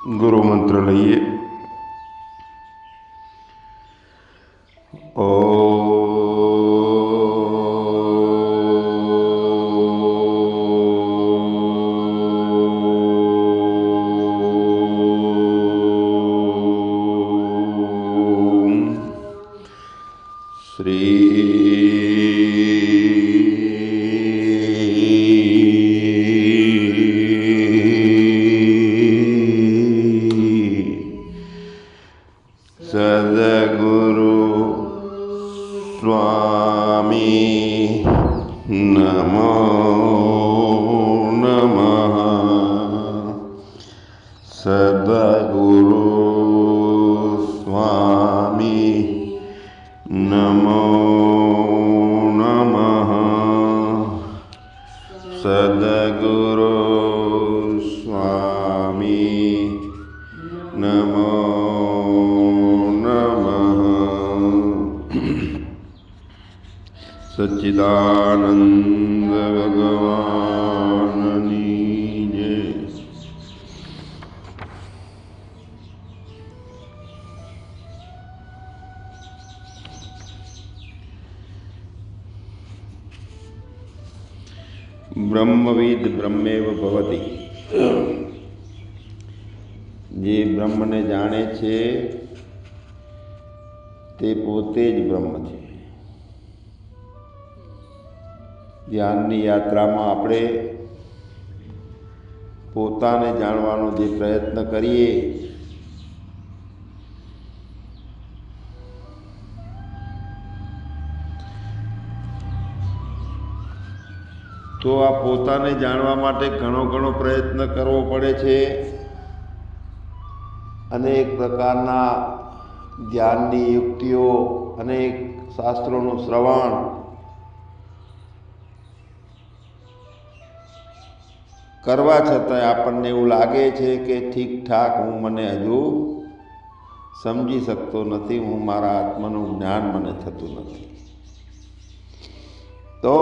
ગુરુ મંત્ર લઈએ. સદગુરુ સ્વામી નમો નમઃ. સદગુરુ સ્વામી નમો નમઃ. સદગુરુ સ્વામી નમો સચ્ચિદાનંદ ભગવાનની જય. બ્રહ્મવિદ બ્રહ્મેવ ભવતિ. જે બ્રહ્મને જાણે છે તે પોતે જ બ્રહ્મ છે. ધ્યાનની યાત્રામાં આપણે પોતાને જાણવાનો જે પ્રયત્ન કરીએ તો આ પોતાને જાણવા માટે ઘણો પ્રયત્ન કરવો પડે છે. અનેક પ્રકારના ધ્યાનની યુક્તિઓ, અનેક શાસ્ત્રોનું શ્રવણ, કરવા છતાં આપણને એવું લાગે છે કે ઠીક ઠાક મને હજુ સમજી શકતો નથી, મારા આત્માનું જ્ઞાન મને થતું નથી. તો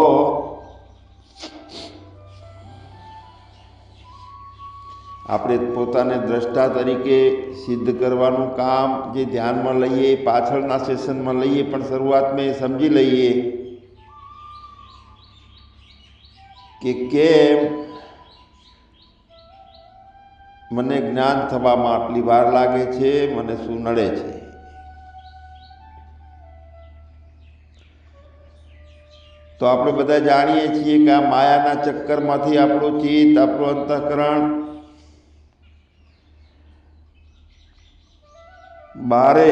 આપણે પોતાને દ્રષ્ટા તરીકે સિદ્ધ કરવાનું કામ જે ધ્યાનમાં લઈએ, પાછળના સેશનમાં લઈએ, પણ શરૂઆતમાં એ સમજી લઈએ કે કેમ મને જ્ઞાન થવામાં આટલી વાર લાગે છે, મને શું નડે છે. તો આપણે બધા જાણીએ છીએ કે આ માયાના ચક્કરમાંથી આપણું ચિત્ત, આપણું અંતઃકરણ બારે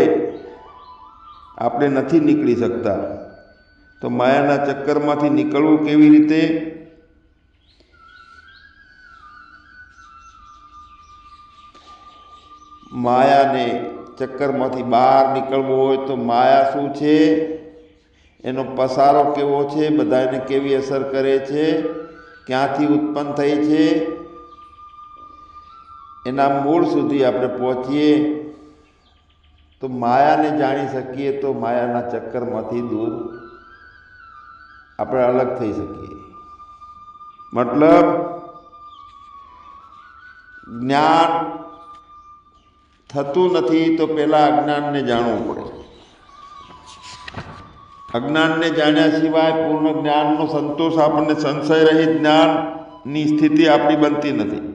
આપણે નથી નીકળી શકતા. તો માયાના ચક્કરમાંથી નીકળવું કેવી રીતે? માયાને ચક્કરમાંથી બહાર નીકળવું હોય તો માયા શું છે, એનો પસારો કેવો છે, બધાને કેવી અસર કરે છે, ક્યાંથી ઉત્પન્ન થઈ છે, એના મૂળ સુધી આપણે પહોંચીએ તો માયાને જાણી શકીએ, તો માયાના ચક્કરમાંથી દૂર આપણે અલગ થઈ શકીએ. મતલબ જ્ઞાન થતું નથી તો પહેલાં અજ્ઞાનને જાણવું પડે. અજ્ઞાનને જાણ્યા સિવાય પૂર્ણ જ્ઞાનનો સંતોષ આપણને, સંશય રહિત જ્ઞાનની સ્થિતિ આપણી બનતી નથી.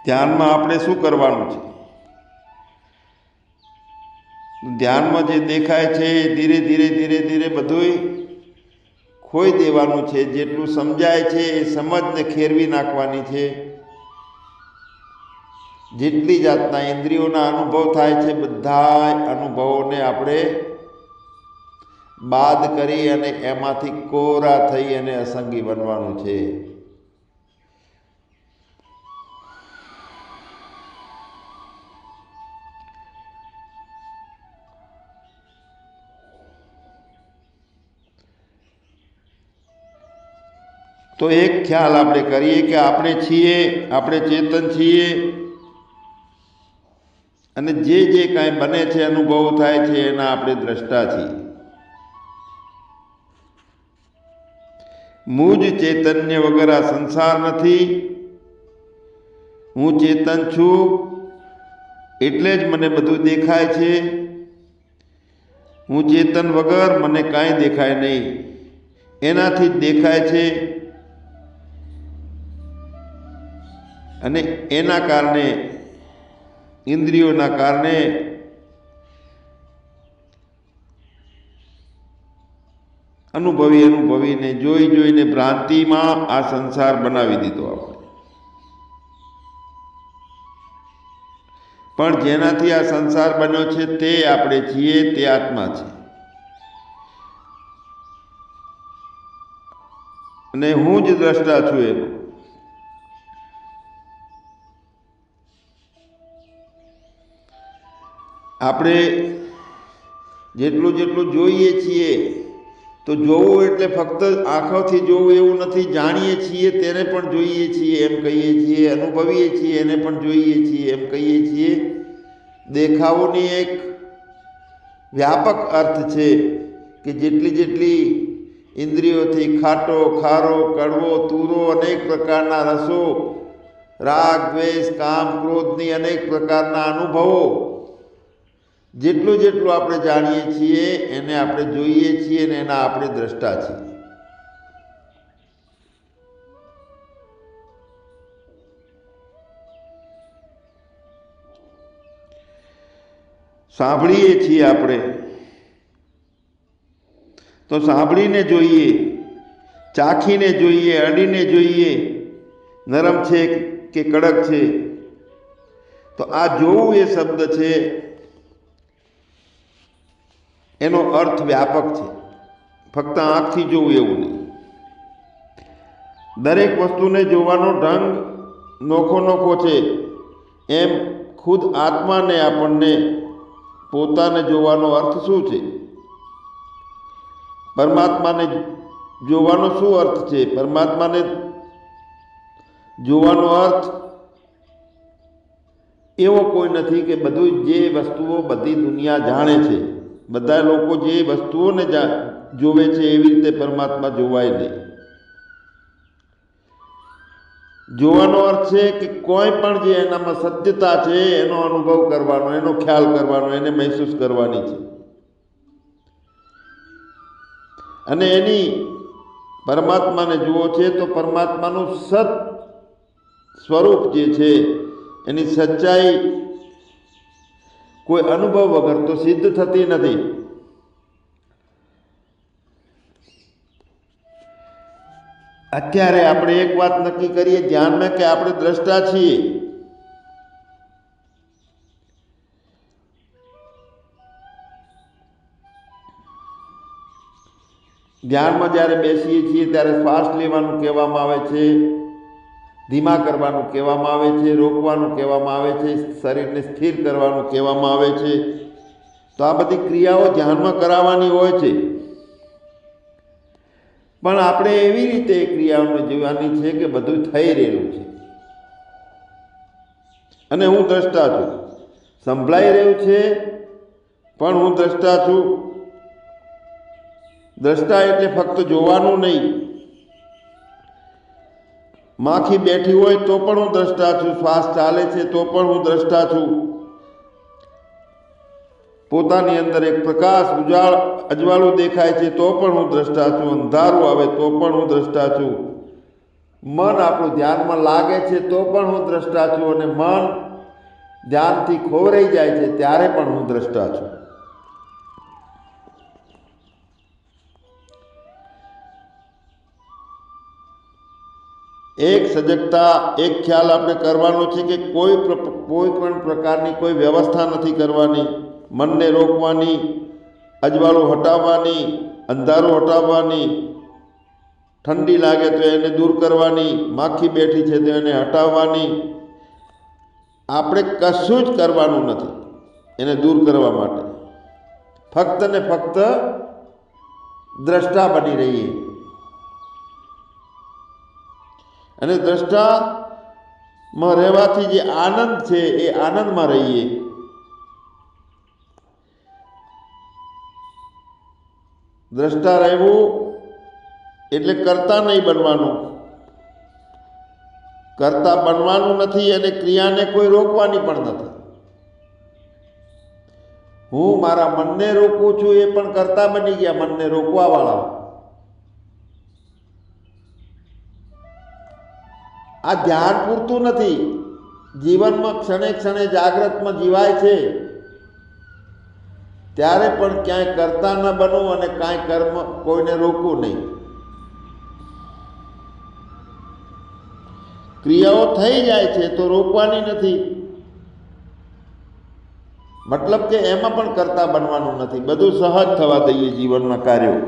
ધ્યાનમાં આપણે શું કરવાનું છે? ધ્યાનમાં જે દેખાય છે એ ધીરે ધીરે બધુંય ખોઈ દેવાનું છે. જેટલું સમજાય છે એ સમજને ખેરવી નાખવાની છે. જેટલી જાતના ઇન્દ્રિયોના અનુભવ થાય છે બધા અનુભવોને આપણે બાદ કરી અને એમાંથી કોરા થઈ અને અસંગી બનવાનું છે. તો એક ખ્યાલ આપણે કરીએ કે આપણે છીએ, આપણે ચેતન છીએ અને જે કાંઈ બને છે, અનુભવ થાય છે, એના આપણે દ્રષ્ટા છીએ. મુજ ચૈતન્ય વગર આ સંસાર નથી, હું ચેતન છું એટલે જ મને બધું દેખાય છે, હું ચેતન વગર મને કાંઈ દેખાય નહીં, એનાથી જ દેખાય છે અને એના કારણે ઇન્દ્રિયોના કારણે અનુભવીને જોઈને ભ્રાંતિમાં આ સંસાર બનાવી દીધો આપણે. પણ જેનાથી આ સંસાર બન્યો છે તે આપણે છીએ, તે આત્મા છે. અને હું જ દ્રષ્ટા છું એનો. આપણે જેટલું જોઈએ છીએ તો જોવું એટલે ફક્ત આંખોથી જોવું એવું નથી, જાણીએ છીએ તેને પણ જોઈએ છીએ એમ કહીએ છીએ, અનુભવીએ છીએ એને પણ જોઈએ છીએ એમ કહીએ છીએ. દેખાવોની એક વ્યાપક અર્થ છે કે જેટલી ઇન્દ્રિયોથી ખાટો, ખારો, કડવો, તુરો, અનેક પ્રકારના રસો, રાગ, દ્વેષ, કામ, ક્રોધની અનેક પ્રકારના અનુભવો, જેટલું આપણે જાણીએ છીએ એને આપણે જોઈએ છીએ અને એના આપણે દ્રષ્ટા છીએ. સાંભળીએ છીએ આપણે તો સાંભળીને જોઈએ, ચાખીને જોઈએ, અડીને જોઈએ, નરમ છે કે કડક છે. તો આ જોવું એ શબ્દ છે એનો અર્થ વ્યાપક છે, ફક્ત આંખથી જોવું એવું નહીં. દરેક વસ્તુને જોવાનો ઢંગ નોખો છે. એમ ખુદ આત્માને, આપણને પોતાને જોવાનો અર્થ શું છે? પરમાત્માને જોવાનો શું અર્થ છે? પરમાત્માને જોવાનો અર્થ એવો કોઈ નથી કે બધું જે વસ્તુઓ બધી દુનિયા જાણે છે, બધા લોકો જે વસ્તુઓને જોવે છે એવી રીતે પરમાત્મા જોવાય નહીં. જોવાનો અર્થ છે કે કોઈ પણ જે એનામાં સત્યતા છે એનો અનુભવ કરવાનો, એનો ખ્યાલ કરવાનો, એને મહેસૂસ કરવાની છે. અને એની પરમાત્માને જુઓ છે તો પરમાત્માનું સત સ્વરૂપ જે છે એની સચ્ચાઈ કોઈ અનુભવ વગર તો સિદ્ધ થતી નથી. અત્યારે આપણે એક વાત નક્કી કરીએ ધ્યાનમાં કે આપણે દ્રષ્ટા છીએ. ધ્યાનમાં જ્યારે બેસીએ છીએ ત્યારે શ્વાસ લેવાનું કહેવામાં આવે છે, ધીમા કરવાનું કહેવામાં આવે છે, રોકવાનું કહેવામાં આવે છે, શરીરને સ્થિર કરવાનું કહેવામાં આવે છે. તો આ બધી ક્રિયાઓ ધ્યાનમાં કરાવવાની હોય છે. પણ આપણે એવી રીતે એ ક્રિયાઓને જોવાની છે કે બધું થઈ રહેલું છે અને હું દ્રષ્ટા છું. સંભળાઈ રહ્યું છે પણ હું દ્રષ્ટા છું. દ્રષ્ટા એટલે ફક્ત જોવાનું નહીં. માખી બેઠી હોય તો પણ હું દ્રષ્ટા છું, શ્વાસ ચાલે છે તો પણ હું દ્રષ્ટા છું, પોતાની અંદર એક પ્રકાશ અજવાળું દેખાય છે તો પણ હું દ્રષ્ટા છું, અંધારું આવે તો પણ હું દ્રષ્ટા છું, મન આપણું ધ્યાનમાં લાગે છે તો પણ હું દ્રષ્ટા છું, અને મન ધ્યાનથી ખોવરાઈ જાય છે ત્યારે પણ હું દ્રષ્ટા છું. એક સજગતા, એક ખ્યાલ આપણે કરવાનો છે કે કોઈ પણ પ્રકારની કોઈ વ્યવસ્થા નથી કરવાની. મનને રોકવાની, અજવાળું હટાવવાની, અંધારું હટાવવાની, ઠંડી લાગે તો એને દૂર કરવાની, માખી બેઠી છે તો એને હટાવવાની. આપણે કશું જ કરવાનું નથી એને દૂર કરવા માટે. ફક્ત ને ફક્ત દ્રષ્ટા બની રહીએ અને દ્રષ્ટામાં રહેવાથી જે આનંદ છે એ આનંદમાં રહીએ. દ્રષ્ટા રહેવું એટલે કરતા નહીં બનવાનું. કરતા બનવાનું નથી અને ક્રિયાને કોઈ રોકવાની પણ નથી. હું મારા મનને રોકું છું, એ પણ કરતા બની ગયા મનને રોકવા વાળા. આ ધ્યાન પૂરતું નથી. જીવનમાં ક્ષણે ક્ષણે જાગ્રતમાં જીવાય છે ત્યારે પણ ક્યાંય કરતા ન બનવું અને કાંઈ કર્મ કોઈને રોકવું નહીં. ક્રિયાઓ થઈ જાય છે તો રોકવાની નથી. મતલબ કે એમાં પણ કરતા બનવાનું નથી. બધું સહજ થવા દઈએ જીવનના કાર્યો,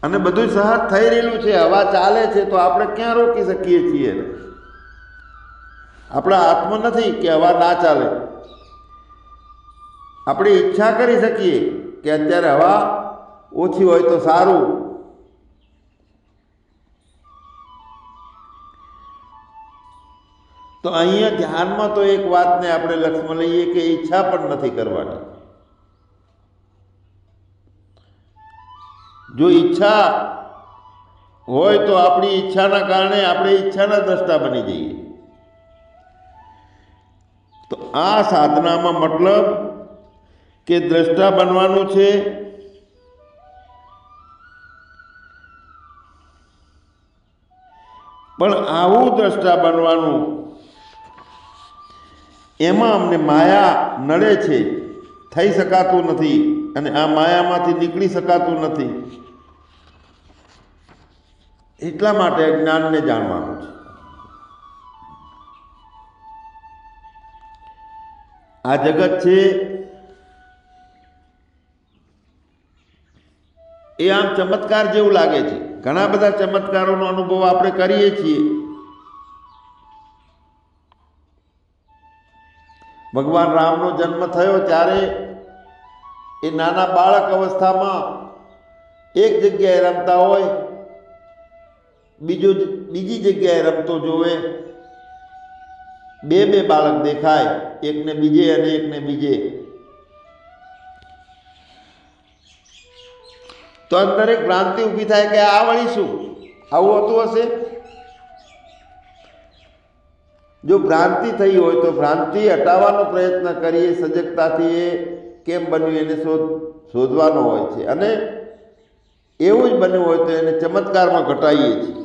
અને બધું સહજ થઈ રહેલું છે. હવા ચાલે છે તો આપણે ક્યાં રોકી શકીએ છીએ? આપણા હાથમાં નથી કે હવા ના ચાલે. આપણે ઈચ્છા કરી શકીએ કે અત્યારે હવા ઓછી હોય તો સારું. તો અહીંયા ધ્યાનમાં તો એક વાતને આપણે લક્ષમાં લઈએ કે ઈચ્છા પણ નથી કરવાની. જો ઈચ્છા હોય તો આપણી ઈચ્છાના કારણે આપણે ઈચ્છાના દ્રષ્ટા બની જઈએ. તો આ સાધનામાં મતલબ કે દ્રષ્ટા બનવાનું છે. પણ આવું દ્રષ્ટા બનવાનું, એમાં અમને માયા નડે છે, થઈ શકાતું નથી, અને આ માયામાંથી નીકળી શકાતું નથી. એટલા માટે જ્ઞાનને જાણવાનું છે. આ જગત છે એ આમ ચમત્કાર જેવું લાગે છે. ઘણા બધા ચમત્કારોનો અનુભવ આપણે કરીએ છીએ. ભગવાન રામનો જન્મ થયો ત્યારે એ નાના બાળક અવસ્થામાં એક જગ્યાએ રમતા હોય, બીજી જગ્યાએ રમતો જોવે. બે બાળક દેખાય, એકને બીજે અને એકને બીજે. તો અંદર એક ભ્રાંતિ ઊભી થાય કે આ વળી શું આવું હોતું હશે? જો ભ્રાંતિ થઈ હોય તો ભ્રાંતિ હટાવવાનો પ્રયત્ન કરીએ સજગતાથી. એ કેમ બન્યું એને શોધવાનો હોય છે, અને એવું જ બન્યું હોય તો એને ચમત્કારમાં ઘટાડીએ છીએ.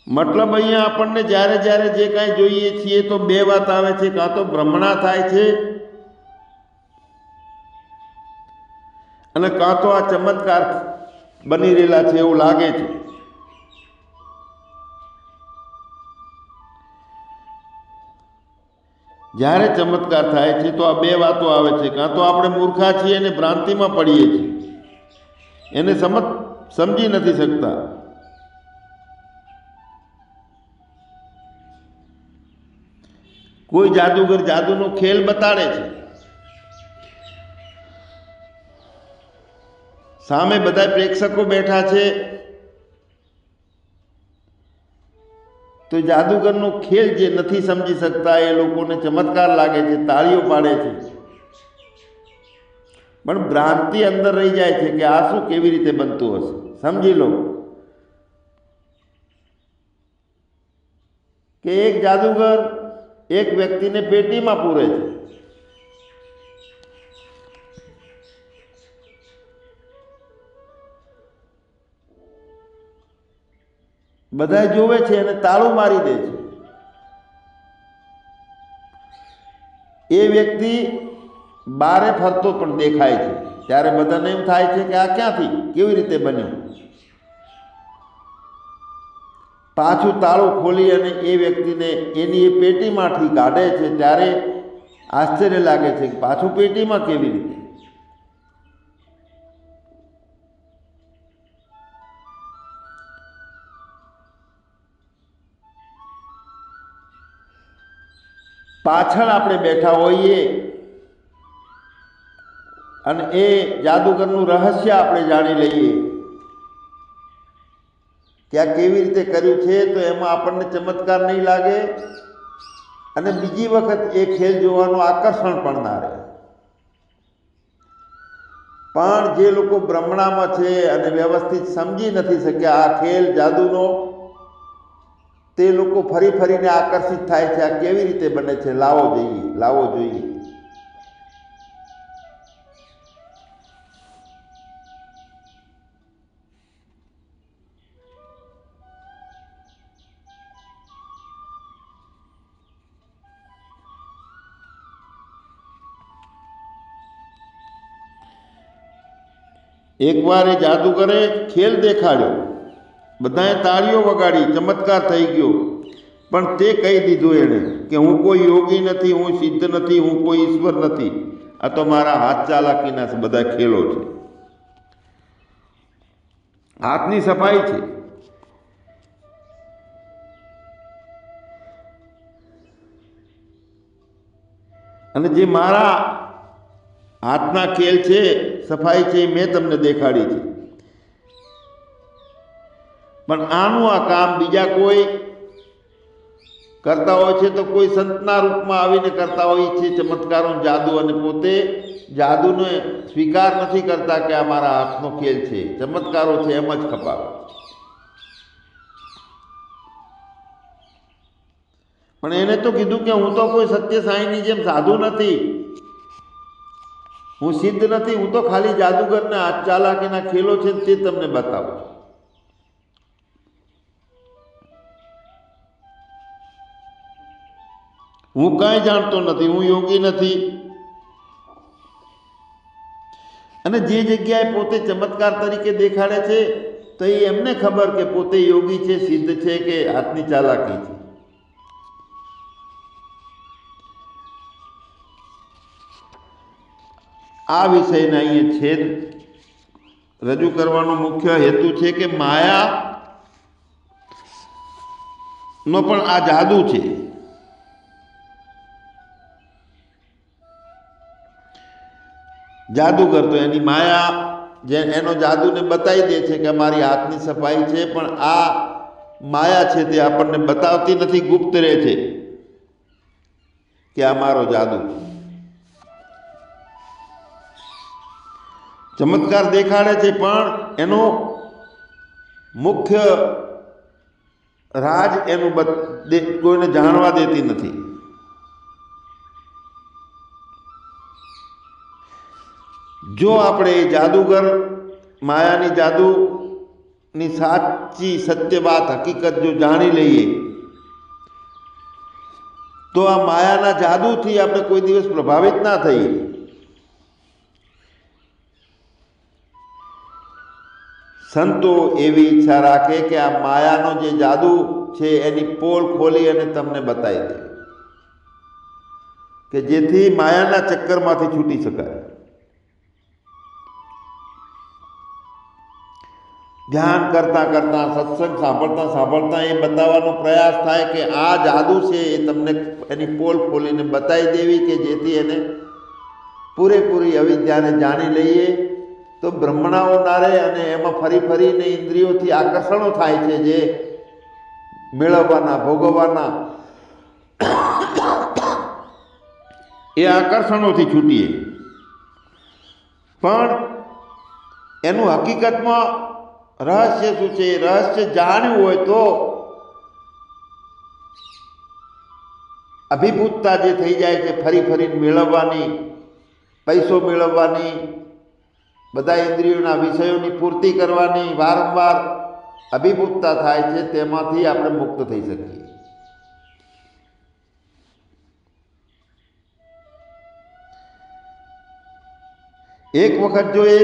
મતલબ અહીંયા આપણને જ્યારે જ્યારે જે કાંઈ જોઈએ છીએ તો બે વાત આવે છે. કાં તો ભ્રમણા થાય છે, અને કાં તો આ ચમત્કાર બની રહેલા છે એવું લાગે છે. જ્યારે ચમત્કાર થાય છે તો આ બે વાતો આવે છે. કાં તો આપણે મૂર્ખા છીએ અને ભ્રાંતિમાં પડીએ છીએ, એને સમજી નથી શકતા. કોઈ જાદુગર જાદુનો ખેલ બતાડે છે, સામે બધા પ્રેક્ષકો બેઠા છે, તો જાદુગરનો ખેલ જે નથી સમજી શકતા એ લોકોને ચમત્કાર લાગે છે, તાળીઓ પાડે છે. પણ ભ્રાંતિ અંદર રહી જાય છે કે આ શું કેવી રીતે બનતું હશે. સમજી લો કે એક જાદુગર એક વ્યક્તિને પેટીમાં પૂરે છે. બધા જોવે છે અને તાળું મારી દે છે. એ વ્યક્તિ બારે ફરતો પણ દેખાય છે. ત્યારે બધાને એમ થાય છે કે આ ક્યાંથી કેવી રીતે બન્યું. પાછું તાળું ખોલી અને એ વ્યક્તિને એની એ પેટીમાંથી કાઢે છે. ત્યારે આશ્ચર્ય લાગે છે કે પાછું પેટીમાં કેવી રીતે. પાછળ આપણે બેઠા હોઈએ અને એ જાદુગરનું રહસ્ય આપણે જાણી લઈએ કે આ કેવી રીતે કર્યું છે, તો એમાં આપણને ચમત્કાર નહીં લાગે. અને બીજી વખત એ ખેલ જોવાનું આકર્ષણ પણ ના રહે. પણ જે લોકો બ્રહ્મણામાં છે અને વ્યવસ્થિત સમજી નથી શક્યા આ ખેલ જાદુનો, તે લોકો ફરી ફરીને આકર્ષિત થાય છે. આ કેવી રીતે બને છે, લાવો જોઈએ. એકવાર એ જાદુગરે ખેલ દેખાડ્યો, બધાએ તાળીઓ વગાડી, ચમત્કાર થઈ ગયો. પણ તે કહી દીધું એણે કે હું કોઈ યોગી નથી, હું સિદ્ધ નથી, હું કોઈ ઈશ્વર નથી. આ તો મારા હાથ ચાલાકીના બધા ખેલો છે, હાથની સફાઈ છે. અને જે મારા હાથના ખેલ છે, સફાઈ છે, મેં તમને દેખાડી છે. પણ આનું આ કામ બીજા કોઈ કરતા હોય છે તો કોઈ સંતના રૂપમાં આવીને કરતા હોય છે, ચમત્કારો, જાદુ, અને પોતે જાદુને સ્વીકાર નથી કરતા કે આ મારા હાથનો ખેલ છે, ચમત્કારો છે, એમ જ ખપાવે. પણ એને તો કીધું કે હું તો કોઈ સત્ય સાંઈની જેમ સાધુ નથી, હું સિદ્ધ નથી, હું તો ખાલી જાદુગરના હાથ ચાલાકીના ખેલો છે તે તમને બતાવું છું. હું કાંઈ જાણતો નથી, હું યોગી નથી. અને જે જગ્યાએ પોતે ચમત્કાર તરીકે દેખાડે છે તો એ એમને ખબર કે પોતે યોગી છે, સિદ્ધ છે કે હાથની ચાલાકી છે. આ વિષયને અહીંયા છેદ રજૂ કરવાનો મુખ્ય હેતુ છે કે માયા નો પણ આ જાદુ છે. જાદુગર તો એની માયા જે એનો જાદુને બતાવી દે છે કે અમારી હાથની સફાઈ છે, પણ આ માયા છે તે આપણને બતાવતી નથી, ગુપ્ત રહે છે કે આ મારો જાદુ છે. ચમત્કાર દેખાડે છે પણ એનો મુખ્ય રાજ એનું કોઈને જાણવા દેતી નથી. જો આપણે જાદુગર માયાની જાદુની સાચી સત્ય વાત, હકીકત જો જાણી લઈએ તો આ માયાના જાદુથી આપણે કોઈ દિવસ પ્રભાવિત ના થઈએ. સંતો એવી ઈચ્છા રાખે કે આ માયાનો જે જાદુ છે એની પોલ ખોલી અને તમને બતાવી દે કે જેથી માયાના ચક્કરમાંથી છૂટી શકાય. ધ્યાન કરતા કરતા, સત્સંગ સાંભળતા સાંભળતા એ બતાવવાનો પ્રયાસ થાય કે આ જાદુ છે એ તમને એની પોલ ખોલીને બતાવી દેવી કે જેથી એને પૂરેપૂરી અવિદ્યાને જાણી લઈએ તો બ્રહ્મણાઓ ના રહે અને એમાં ફરી ફરીને ઇન્દ્રિયોથી આકર્ષણો થાય છે જે મેળવવાના, ભોગવવાના. એ આકર્ષણોથી છૂટીએ. પણ એનું હકીકતમાં રહસ્ય શું છે, રહસ્ય જાણ્યું હોય તો અભિભૂતતા જે થઈ જાય છે ફરી ફરીને મેળવવાની, પૈસો મેળવવાની, બધા ઇન્દ્રિયોના વિષયોની પૂર્તિ કરવાની વારંવાર અભિભૂતતા થાય છે, તેમાંથી આપણે મુક્ત થઈ શકીએ. એક વખત જો એ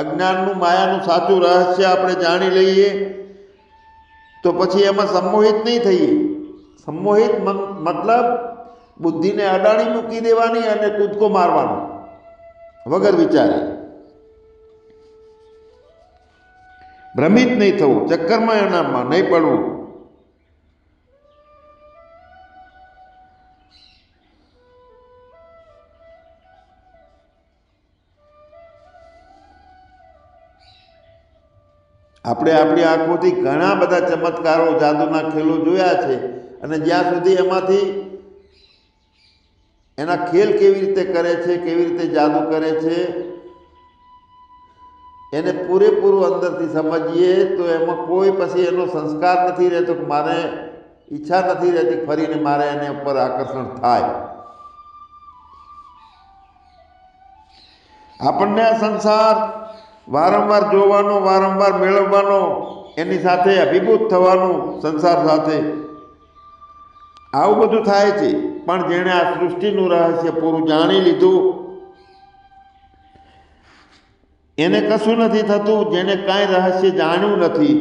અજ્ઞાનનું, માયાનું સાચું રહસ્ય આપણે જાણી લઈએ તો પછી એમાં સંમોહિત નહીં થઈએ. સંમોહિત મતલબ બુદ્ધિને અડાણી મૂકી દેવાની અને કૂદકો મારવાનો વગર વિચારે. ભ્રમિત નહીં થવું, ચક્કરમાં એનામાં નહીં પડવું. આપણે આપણી આંખોથી ઘણા બધા ચમત્કારો, જાદુના ખેલો જોયા છે અને જ્યાં સુધી એમાંથી એના ખેલ કેવી રીતે કરે છે, કેવી રીતે જાદુ કરે છે, એને પૂરેપૂરું અંદરથી સમજીએ તો એમાં કોઈ પછી એનો સંસ્કાર નથી રહેતો કે મારે ઈચ્છા નથી રહેતી ફરીને મારે એને ઉપર આકર્ષણ થાય. આપણને આ સંસાર વારંવાર જોવાનો, વારંવાર મેળવવાનો, એની સાથે અભિભૂત થવાનું, સંસાર સાથે આવું બધું થાય છે. પણ જેણે આ સૃષ્ટિનું રહસ્ય પૂરું જાણી લીધું એને કશું નથી થતું. જેને કાંઈ રહસ્ય જાણ્યું નથી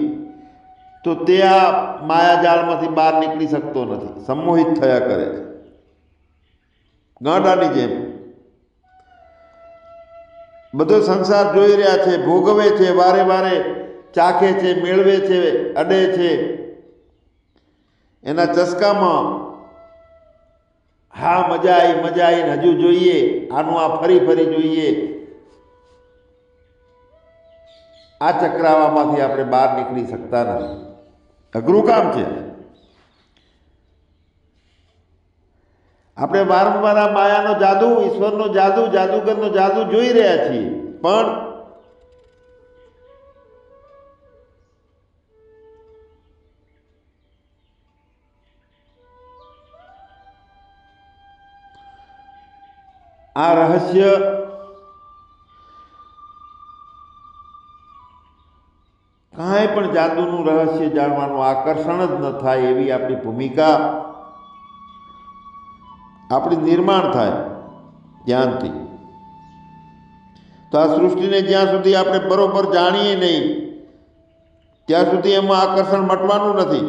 તો તે આ માયાજાળમાંથી બહાર નીકળી શકતો નથી, સંમોહિત થયા કરે છે ગાંડાની જેમ. બધો સંસાર જોઈ રહ્યા છે, ભોગવે છે, વારે વારે ચાખે છે, મેળવે છે, અડે છે, એના ચસ્કામાં હા મજા આવી ને હજુ જોઈએ, આનું આ ફરી ફરી જોઈએ. આ ચક્રાવામાંથી આપણે બહાર નીકળી શકતા નથી. અઘરું કામ છે. આપણે વારંવાર આ માયાનો જાદુ, ઈશ્વરનો જાદુ, જાદુગરનો જાદુ જોઈ રહ્યા છીએ, પણ આ રહસ્ય કાંઈ પણ જાદુનું રહસ્ય જાણવાનું આકર્ષણ જ ન થાય એવી આપણી ભૂમિકા, આપણી નિર્માણ થાય ધ્યાનથી. તો આ સૃષ્ટિને જ્યાં સુધી આપણે બરોબર જાણીએ નહીં ત્યાં સુધી એમાં આકર્ષણ મટવાનું નથી.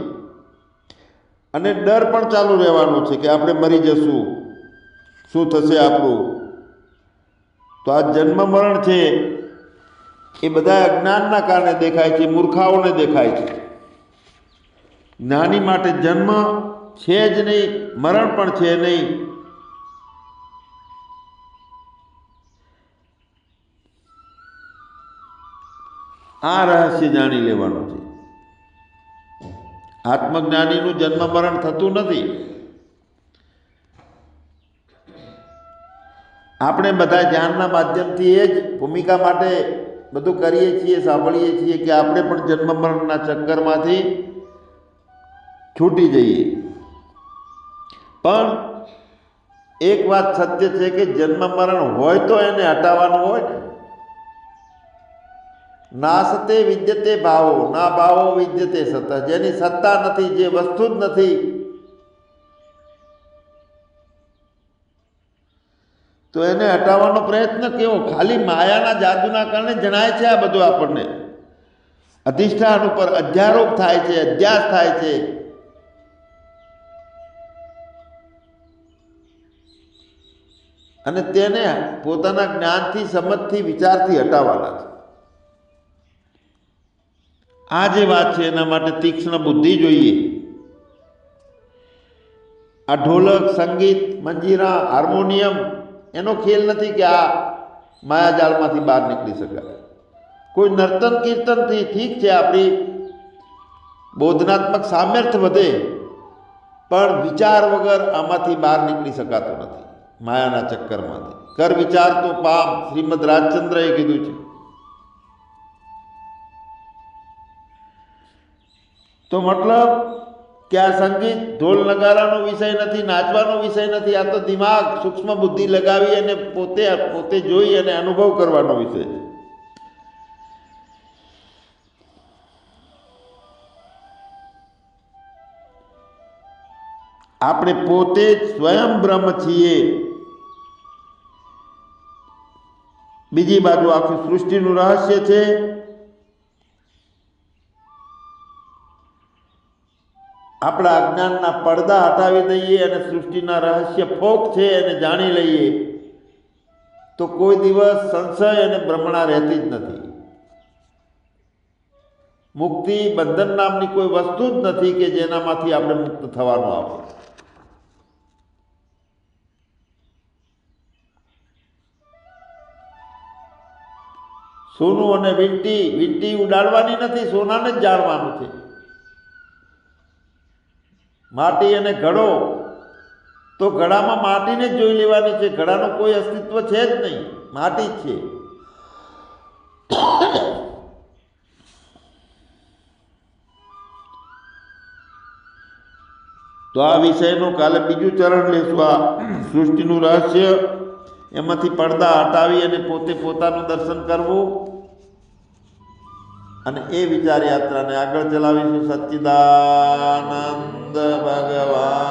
અને ડર પણ ચાલુ રહેવાનો છે કે આપણે મરી જશું, શું થશે આપણું. તો આ જન્મ મરણ છે એ બધા અજ્ઞાનના કારણે દેખાય છે, મૂર્ખાઓને દેખાય છે. જ્ઞાની માટે જન્મ છે જ નહીં, મરણ પણ છે નહીં. આ રહસ્ય જાણી લેવાનું છે. આત્મજ્ઞાનીનું જન્મ મરણ થતું નથી. આપણે બધા ધ્યાનના માધ્યમથી એ જ ભૂમિકા માટે બધું કરીએ છીએ, સાંભળીએ છીએ કે આપણે પણ જન્મ મરણના ચક્કરમાંથી છૂટી જઈએ. પણ એક વાત સત્ય છે કે જન્મ મરણ હોય તો એને હટાવવાનું હોય ને. નાસતે વિદ્યતે ભાવો, ના ભાવો વિદ્યતે સત્તા. જેની સત્તા નથી, જે વસ્તુ જ નથી, તો એને હટાવવાનો પ્રયત્ન કેવો? ખાલી માયાના જાદુના કારણે જણાય છે આ બધું આપણને. અધિષ્ઠાન ઉપર અધ્યારોપ થાય છે, અધ્યાસ થાય છે. અને તેને પોતાના જ્ઞાનથી, સમજથી, વિચારથી હટાવવાના છે. આ જે વાત છે એના માટે તીક્ષ્ણ બુદ્ધિ જોઈએ. આ ઢોલક, સંગીત, મંજીરા, હાર્મોનિયમ એનો ખેલ નથી કે આ માયાજાળમાંથી બહાર નીકળી શકાય. કોઈ નર્તન કીર્તનથી ઠીક છે, આપણી બોધનાત્મક સામર્થ્ય વધે, પણ વિચાર વગર આમાંથી બહાર નીકળી શકાતો નથી માયાના ચક્કરમાંથી. કર વિચાર તો પામ, શ્રીમદ રાજચંદ્રએ કીધું છે. તો મતલબ કે આ સંગીત ઢોલ નગારાનો વિષય નથી, નાચવાનો વિષય નથી. આ તો દિમાગ, સૂક્ષ્મ બુદ્ધિ લગાવી અને પોતે જોઈ અને અનુભવ કરવાનો વિષય છે. આપણે પોતે જ સ્વયં બ્રહ્મ છીએ. બીજી બાજુ આખી સૃષ્ટિનું રહસ્ય છે. આપણા અજ્ઞાનના પડદા હટાવી દઈએ અને સૃષ્ટિના રહસ્ય ફોક છે એને જાણી લઈએ તો કોઈ દિવસ સંશય અને ભ્રમણા રહેતી જ નથી. મુક્તિ, બંધન નામની કોઈ વસ્તુ જ નથી કે જેનામાંથી આપણે મુક્ત થવાનું આવે. સોનું અને વીંટી ઉડાડવાની નથી, સોનાને જ જાણવાનું છે. માટી અને ઘડો તો ઘડામાં માટીને જ જોઈ લેવાની છે. ઘડાનું કોઈ અસ્તિત્વ છે જ નહીં, માટી જ છે. તો આ વિષયનું કાલે બીજું ચરણ લેશું. આ સૃષ્ટિનું રહસ્ય, એમાંથી પડદા હટાવી અને પોતે પોતાનું દર્શન કરવું અને એ વિચાર યાત્રાને આગળ ચલાવીશું. સચ્ચિદાનંદ ભગવાન